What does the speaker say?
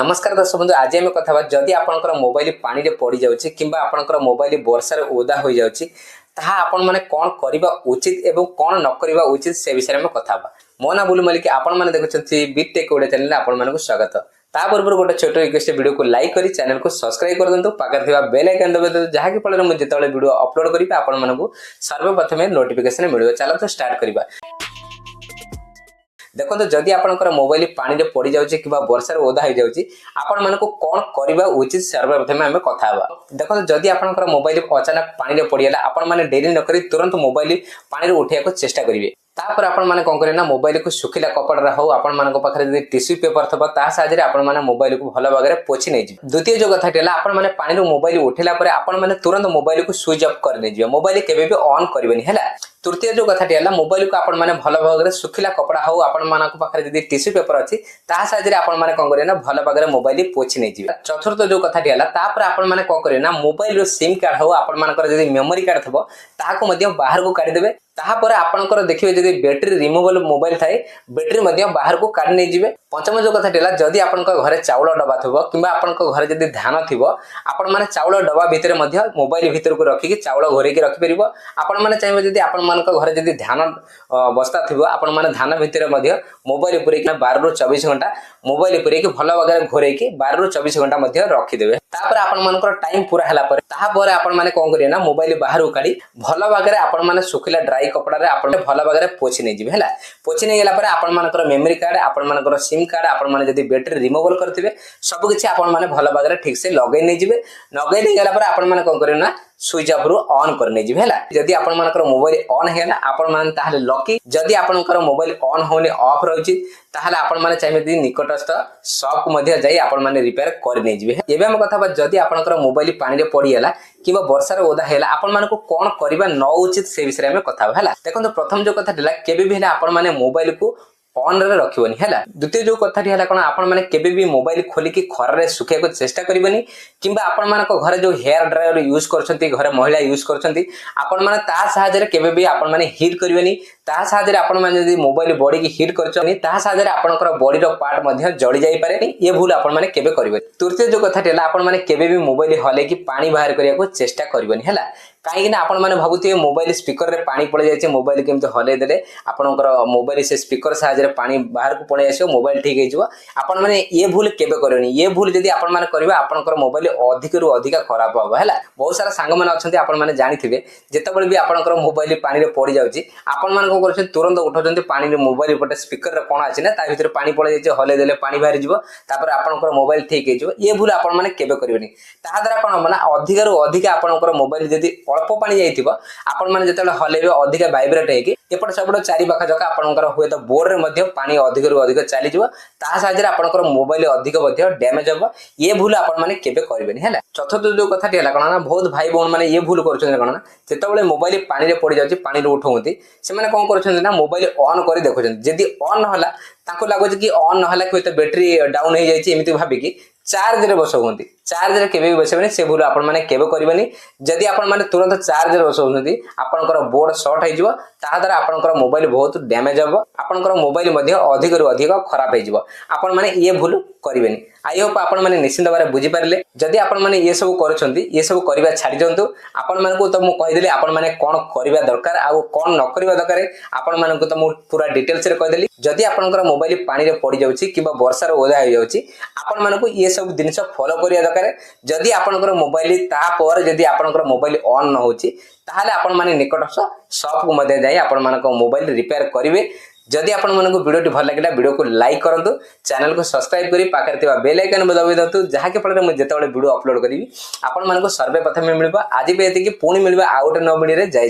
नमस्कार दर्शक बंधु आज आम कथा जदि आपंकर मोबाइल पानी रे पड़ जाउछि किंबा आपंकर मोबाइल वर्षा रे ओदा हो जाउछि ताहा आपण माने कोन करबा उचित एवं कोन न करबा उचित से विषय में कथा बा। मो ना बुलु मलिक आपण माने देखुछथि बिट टेक ओडे चैनल आपण माने को स्वागत। ता पूर्व गोटे छोट रिक्वेस्ट वीडियो को लाइक करी चैनल को सब्सक्राइब कर दंतु पाकर थिबा बेल आइकन दबे दंतु जहा कि फल मु जेतले वीडियो अपलोड करिबा आपण माने को सर्वप्रथम नोटिफिकेशन मिलिबो। चलो तो स्टार्ट करिबा। देखो तो जदि आपनकर मोबाइल पानी रे पड़ी जाउछि किबा वर्षा रे ओदा हो जाउछि आपण मानको कोन करबा उचित सर्वप्रथम हमें कथा हबा। देखो तो जदि आपनकर मोबाइल अचानक पानी रे पड़ियाला आपण माने देरी न करी तुरंत मोबाइल पानी रे उठिया को चेष्टा करिवे। तापर आपण माने कोन करे ना मोबाइल को सुखिला कपड़ा रे हो आपण मानको पाखरे जदि टिश्यू पेपर थबा ता साहाय्य रे आपण माने मोबाइल को भलो भागरे पोछि नै जिवे। द्वितीय जो कथा टेला आपण माने पानी रो मोबाइल उठिला परे आपण माने तुरंत मोबाइल को स्विच ऑफ कर नै जिवे। मोबाइल केबे भी ऑन करबेनी हैला। तृतीय जो कथा टेला मोबाइल को आपण माने भलो भागरे सुखिला कपड़ा हो आपण मानको पाखरे जदि टिश्यू पेपर अछि ता साहाय्य रे आपण माने कोन करे ना भलो भागरे मोबाइल पोछि नै जिवे। चतुर्थ जो कथा टेला तापर आपण माने कोन करे ना मोबाइल रो सिम कार्ड हो आपण मानकर जदि मेमोरी कार्ड थबो ताहाको मध्ये बाहर को काढी देबे। ताहापर आपनकर देखिबे जदि बैटरी रिमूवेबल मोबाइल थाए बैटरी मध्ये बाहर को काढी नै जिवे। पंचम जो कथा टेला जदि आपनकर घरे चाउल डबा थबो किबा आपनकर घरे जदि धान थिबो आपण माने चाउल डबा भितरे मध्ये मोबाइल भितर को रखि कि चाउल घोरे के रखि परिबो। आपण माने चाहिबे जदि आपण मानकर घरे जदि धान बस्ता थिबो आपण माने धान भितरे मध्ये मोबाइल पुरे कि 12 रु 24 घंटा मोबाइल पुरे कि भलो वगैरह घोरे कि 12 रु 24 घंटा मध्ये रखि देबे। तापर आपण मानकर टाइम पूरा हला पर ताहा पर आपण माने कोन करिए ना मोबाइल बाहर काढी भलो वगैरह आपण माने सुखिला ड्राई कपड़ा रे आपण भलो वगैरह पोछि नै जिवे हैला। पोछि नै गेला पर आपण मानकर मेमोरी कार्ड आपण मानकर सिम कार्ड आपण माने जदि बैटरी रिमूवेबल करथिबे सब किछि आपण माने भलो वगैरह ठीक से लगै नै जिवे। लगै नै गेला पर आपण माने कोन करिए ना स्विच ऑफ रु ऑन कर नै जिवे हैला। जदि आपण मानकर मोबाइल ऑन हेला आपण माने ताहाले लकी जदि आपनकर मोबाइल ऑन होने ऑफ रहउछि ताहाले आपण माने चाहिबे दि निकटस्थ शॉप को मध्ये जाई आपण माने रिपेयर कर नै जिवे। एबे हम कथा बा जदि आपनकर मोबाइल पानी रे पड़ी गेला किबा वर्षा रे ओदा हेला आपण मानको कोन करबा न उचित से विषय में कथा बा हैला। देखो तो प्रथम जो कथा दिला केबे भी हेला आपण माने मोबाइल को ऑन रे रखिबनी हैला। द्वितीय जो कथा हैला कोन आपण माने केबे भी मोबाइल खोली कि खरा रे सुखे को चेष्टा करिबनी किबा आपण मानको घरे जो हेयर ड्रायर यूज करछंती घरे महिला यूज करछंती आपण माने ता सहायता रे केबे भी आपण माने हीट करिबनी। ता सहायता रे आपण माने जदी मोबाइल बॉडी की हीट करछनी ता सहायता रे आपनकर बॉडी रो पार्ट मध्ये जळी जाई पारे। ये भूल आपण माने केबे करिवे। तृतीय जो कथा हैला आपण माने केबे भी मोबाइल हले कि पानी बाहर करिया को चेष्टा करिबनी हैला। काहे ना आपण माने भाबुथिबे मोबाइल स्पीकर रे पानी पड़ जाय छै मोबाइल केमते हले देले आपनकर मोबाइल से स्पीकर सहायता रे पानी बाहर को पळे आसो मोबाइल ठीक हे जिवो। आपण माने ये भूल केबे करनी। ये भूल जदी आपण माने करबा आपनकर मोबाइल अधिक रु अधिक खराब होबा हैला। बहुत सारा संग माने अछंती आपण माने जानिथिबे जेतेबेले भी आपनकर मोबाइल पानी रे पड़ी जाउची आपण माने को करछन तुरंत उठौचंती पानी रे मोबाइल पटे स्पीकर रे कोन आछि ना ता भितर पानी पळे जाय छै हले देले पानी बाहर जिवो तापर आपनकर मोबाइल ठीक हे जिवो। ये भूल आपण माने केबे करबेनी। ता द्वारा कोन माने अधिक रु अधिक आपनकर मोबाइल जदी अल्प पानी जाइथिबो आपण माने जेतेबेले हलेबे अधिक वाइब्रेट हे कि एपट सबड चारि पाखा जका आपनकर होय त बोर्ड रे मध्ये पानी अधिक रु अधिक चली जिवो ता साहाय्य रे आपनकर मोबाइल अधिक मध्ये डैमेज होबो। ये भूल आपण माने केबे करबेनी हैला। चतुर्थ जो कथा टेला कोन ना बहुत भाई बोन माने ये भूल करछन कोन ना जेतेबेले मोबाइल पानी रे पड़ी जाउची पानी रे उठौंती से माने कोन करछन ना मोबाइल ऑन करी देखुछन जदी ऑन न होला ताको लागो कि ऑन न होला कोइ त बैटरी डाउन हे जाइची एमिति भाबी कि चार्ज रे बसौंती। चार्ज रे केबे भी बसेबनी से भूल आपण माने केबे करबनी। जदी आपण माने तुरंत चार्ज रे बसौंती आपनकर बोर्ड शॉर्ट हे जिवो ता द्वारा आपनकर मोबाइल बहुत डैमेज होबो। आपनकर मोबाइल मध्ये अधिक रु अधिक खराब हे जिवो। आपण माने ये भूल करबेनी। आई होप आपण माने निश्चित बारे बुझी पारले। जदी आपण माने ये सब करछंती ये सब करबा छाडी जंतु आपण माने को त मु कहि देली आपण माने कोन करबा दरकार आ कोन न करबा दरकार आपण माने को त मु पूरा डिटेल्स रे कहि देली। जदी आपनकर मोबाइल पानी रे पड़ी जाउची किबा वर्षा रे ओदा हो जाउची आपण माने को ये सब जिनिस फॉलो करिया दरकार। जदी आपनकर मोबाइल ता पर जदी आपनकर मोबाइल ऑन न होची ताहाले आपण माने निकटस्थ शॉप को मध्ये जाई आपण मानको मोबाइल रिपेयर करिवे। जदि आपण मानको वीडियो भल लागिला वीडियो को लाइक करंतु चैनल को सब्सक्राइब करी पाकर थिबा बेल आइकन दबाइ दंतु जहा के फल मु जेतेबेले वीडियो अपलोड करिवि आपण मानको सर्वे प्रथम मिलबा। आज भी एति कि पुणी मिलबा आउट न वीडियो रे जय।